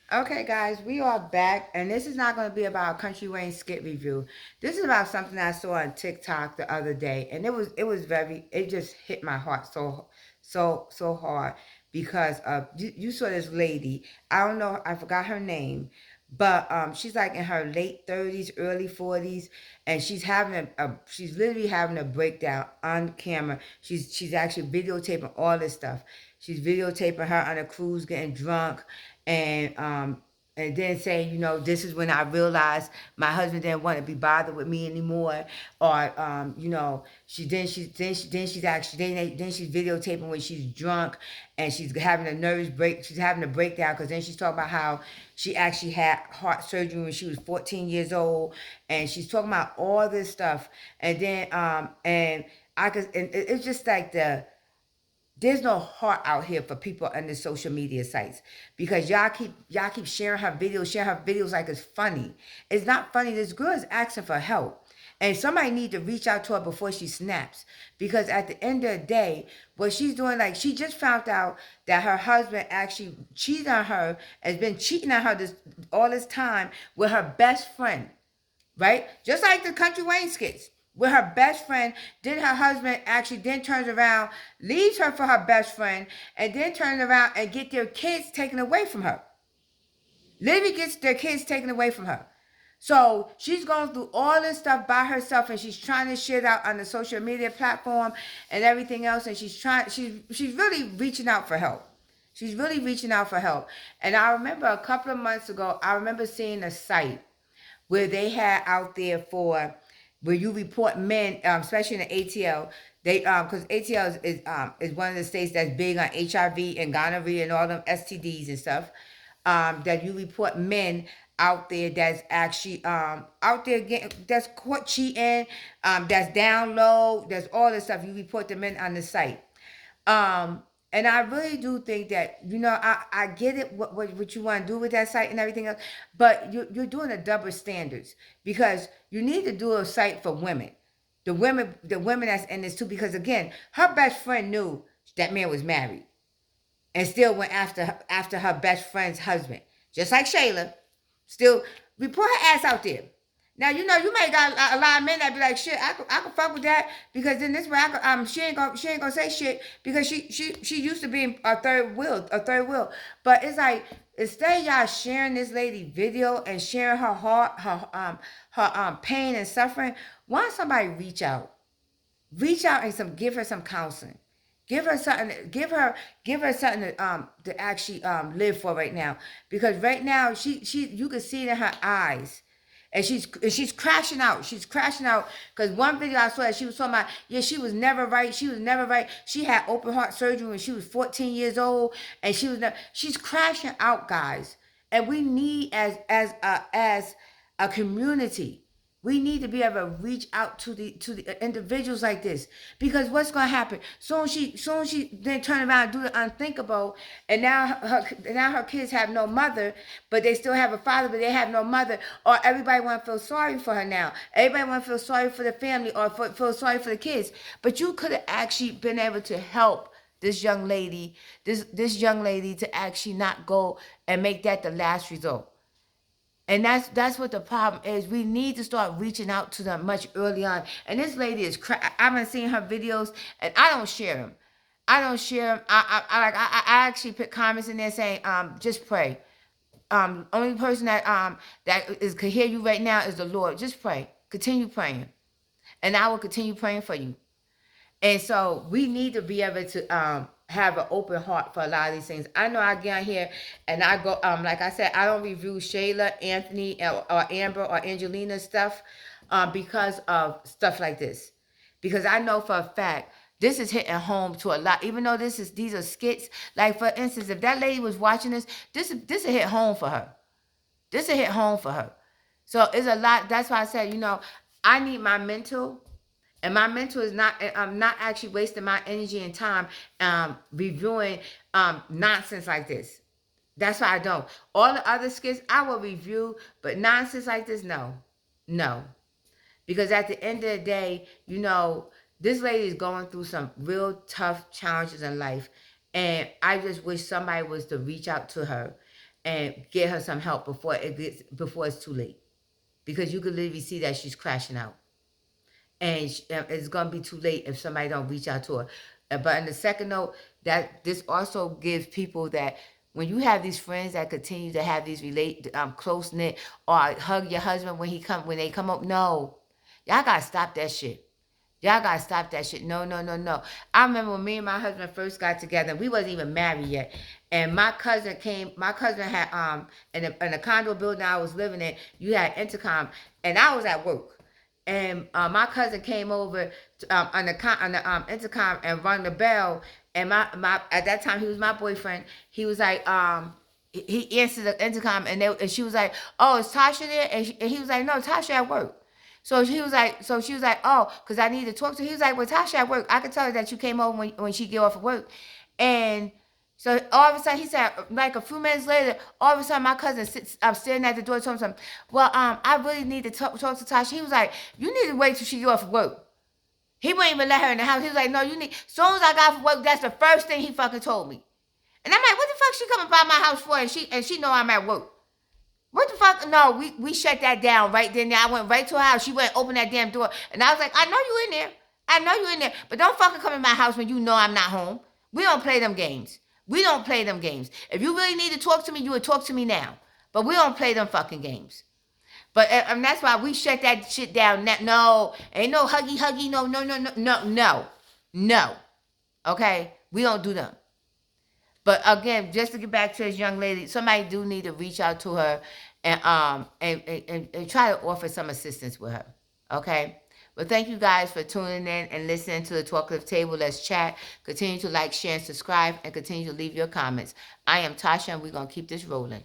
Okay, guys, we are back, and this is not going to be about a Country Wayne skit review. This is about something I saw on TikTok the other day, and it was very it just hit my heart so hard because you saw this lady. I don't know, I forgot her name, but she's like in her late 30s, early 40s, and she's literally having a breakdown on camera. She's actually videotaping all this stuff. She's videotaping her on a cruise getting drunk, and then saying, this is when I realized my husband didn't want to be bothered with me anymore, or then she's videotaping when she's drunk and she's having a nervous break. She's having a breakdown because then she's talking about how she actually had heart surgery when she was 14 years old, and she's talking about all this stuff, and then it's just like there's no heart out here for people on the social media sites because y'all keep sharing her videos like it's funny. It's not funny. This girl is asking for help. And somebody need to reach out to her before she snaps. Because at the end of the day, what she's doing, like she just found out that her husband actually cheated on her, has been cheating on her all this time with her best friend, right? Just like the Country Wayne skits with her best friend. Then her husband actually then turns around, leaves her for her best friend, and then turns around and get their kids taken away from her. Literally gets their kids taken away from her. So she's going through all this stuff by herself, and she's trying to shit out on the social media platform and everything else. And she's really reaching out for help. She's really reaching out for help. And I remember a couple of months ago, I remember seeing a site where they had out there for where you report men, especially in the ATL. They because ATL is one of the states that's big on HIV and gonorrhea and all them STDs and stuff. That you report men out there that's actually out there getting that's caught cheating, that's down low, that's all this stuff. You report the men on the site. And I really do think that, I get it, what you want to do with that site and everything else, but you're doing a double standards because you need to do a site for women. The women that's in this too, because again, her best friend knew that man was married and still went after her best friend's husband. Just like Shayla. Still, we put her ass out there. Now you may got a lot of men that be like, shit, I could fuck with that because then this way she ain't gonna say shit because she used to be a third wheel. But it's like instead of y'all sharing this lady video and sharing her heart, her pain and suffering, why don't somebody reach out and give her some counseling. Give her something. Give her something to actually live for right now. Because right now she you can see it in her eyes, and she's crashing out. She's crashing out because one video I saw that she was talking about, yeah, she was never right. She was never right. She had open heart surgery when she was 14 years old, and she's crashing out, guys. And we need as a community, we need to be able to reach out to the individuals like this because what's going to happen? Soon she then turn around and do the unthinkable, and now her kids have no mother, but they still have a father, but they have no mother. Or everybody want to feel sorry for her now. Everybody want to feel sorry for the family or feel sorry for the kids. But you could have actually been able to help this young lady to actually not go and make that the last result. And that's what the problem is. We need to start reaching out to them much early on. And this lady is I've been seeing her videos, and I don't share them. I don't share them. I actually put comments in there saying, just pray. Only person that could hear you right now is the Lord. Just pray. Continue praying, and I will continue praying for you. And so we need to be able to have an open heart for a lot of these things. I know I get on here and I go, like I said, I don't review Shayla, Anthony, or Amber or Angelina stuff because of stuff like this. Because I know for a fact this is hitting home to a lot. Even though these are skits. Like for instance, if that lady was watching this will hit home for her. This will hit home for her. So it's a lot. That's why I said, I need my mental, and my mental is not. I'm not actually wasting my energy and time reviewing nonsense like this. That's why I don't. All the other skits I will review, but nonsense like this, no, no. Because at the end of the day, this lady is going through some real tough challenges in life, and I just wish somebody was to reach out to her and get her some help before it's too late, because you could literally see that she's crashing out, and it's gonna be too late if somebody don't reach out to her. But in the second note, that this also gives people that when you have these friends that continue to have these close knit, or hug your husband when they come up, no, y'all gotta stop that shit. Y'all gotta stop that shit. No, no, no, no. I remember when me and my husband first got together, we wasn't even married yet. And my cousin had in the condo building I was living in, you had intercom, and I was at work. And my cousin came over on the intercom and rang the bell. And my at that time he was my boyfriend. He was like he answered the intercom, and she was like, "Oh, is Tasha there?" And he was like, "No, Tasha at work." So she was like, "Oh, because I need to talk to her." He was like, "Well, Tasha at work. I could tell her that you came over when she get off of work." And so all of a sudden, he said, like a few minutes later, all of a sudden my cousin I'm standing at the door told him, "Well, I really need to talk to Tasha." He was like, "You need to wait till she get off of work." He wouldn't even let her in the house. He was like, "No, you need." As soon as I got off of work, that's the first thing he fucking told me. And I'm like, "What the fuck she coming by my house for?" And she know I'm at work. What the fuck? No, we shut that down right then. I went right to her house. She went and opened that damn door. And I was like, "I know you in there. I know you in there. But don't fucking come in my house when you know I'm not home. We don't play them games. We don't play them games. If you really need to talk to me, you would talk to me now. But we don't play them fucking games." But and that's why we shut that shit down. No, ain't no huggy. No. Okay? We don't do them. But again, just to get back to this young lady, somebody do need to reach out to her and try to offer some assistance with her. Okay? But thank you guys for tuning in and listening to the Talkative Table. Let's chat. Continue to like, share, and subscribe, and continue to leave your comments. I am Tasha, and we're going to keep this rolling.